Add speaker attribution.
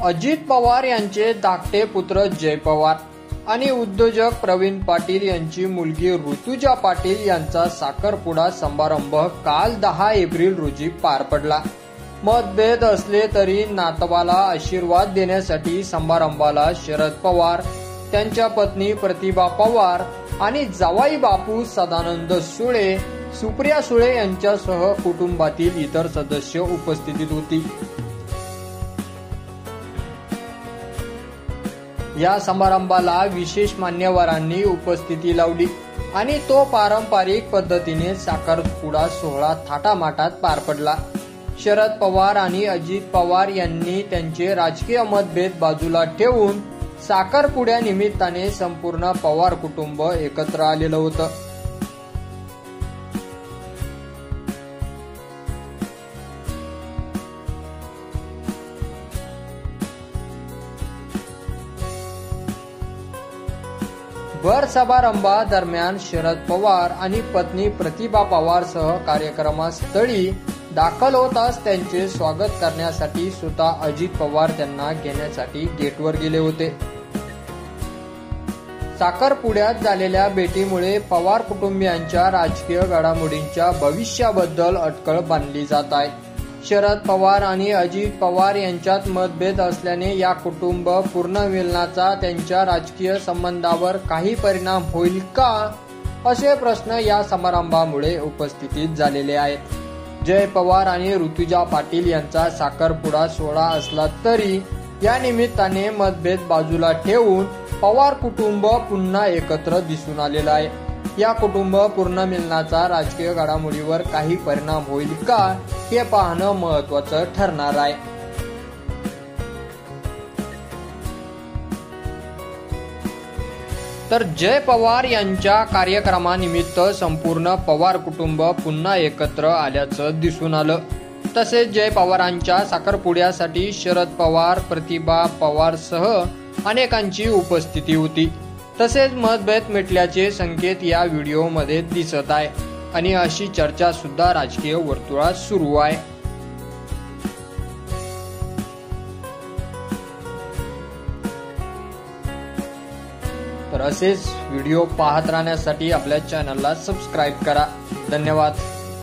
Speaker 1: अजित पवार यांचे धाकटे पुत्र जय पवार आणि उद्योजक प्रवीण पाटील यांची मुलगी ऋतुजा पाटील यांचा साखरपुडा समारंभ काल 10 एप्रिल रोजी पार पडला। मतभेद असले तरी नातवाला आशीर्वाद देण्यासाठी समारंभाला शरद पवार, त्यांच्या पत्नी प्रतिभा पवार आणि जावाई बापू सदानंद सुळे, सुप्रिया सुळे यांच्यासह कुटुंबातील इतर सदस्य उपस्थित होती। या समारंभाला विशेष मान्यवरांनी उपस्थिती लावली आणि तो पारंपरिक पद्धतीने साखरपुडा सोहळा थाटामाटात पार पडला। शरद पवार आणि अजित पवार यांनी त्यांचे राजकीय मतभेद बाजूला ठेवून साखरपुड्या निमित्ताने संपूर्ण पवार कुटुंब एकत्र आलेलं होतं। भर समारंभादरम्यान शरद पवार आणि पत्नी प्रतिभा पवार सह कार्यक्रमस्थळी दाखल होताच त्यांचे स्वागत करण्यासाठी स्वतः अजित पवार त्यांना घेण्यासाठी गेटवर गेले होते। साखरपुड्यात झालेल्या भेटीमुळे पवार कुटुंबियांच्या राजकीय घडामोडींच्या भविष्याबद्दल अटकळ बांधली जात आहे। शरद पवार आणि अजित पवार यांच्यात मतभेद असल्याने या कुटुंब पुनर्मिलनाचा त्यांच्या राजकीय संबंधावर काही परिणाम होईल का, असे प्रश्न या समारंभामुळे उपस्थित झालेले आहेत। जय पवार आणि ऋतुजा पाटील यांचा साखरपुडा सोहळा असला तरी या निमित्ताने मतभेद बाजूला ठेवून पवार कुटुंब पुन्हा एकत्र दिसून आलेलं आहे। या कुटुंब पुनर्मिलनाचा राजकीय घडामोडीवर काही परिणाम होईल का हे पाहणं महत्त्वाचं ठरणार आहे। तर जय पवार यांच्या कार्यक्रमानिमित्त संपूर्ण पवार कुटुंब पुन्हा एकत्र आल्याचं दिसून आलं। तसेच जय पवारांच्या साखरपुड्यासाठी शरद पवार, प्रतिभा पवार सह अनेकांची उपस्थिती होती। तसेच मतभेद मिटल्याचे संकेत या व्हिडिओमध्ये दिसत आहे आणि अशी चर्चा सुद्धा राजकीय वर्तुळात सुरू आहे। तर असेच व्हिडिओ पाहत राहण्यासाठी आपल्या चॅनलला सबस्क्राईब करा। धन्यवाद।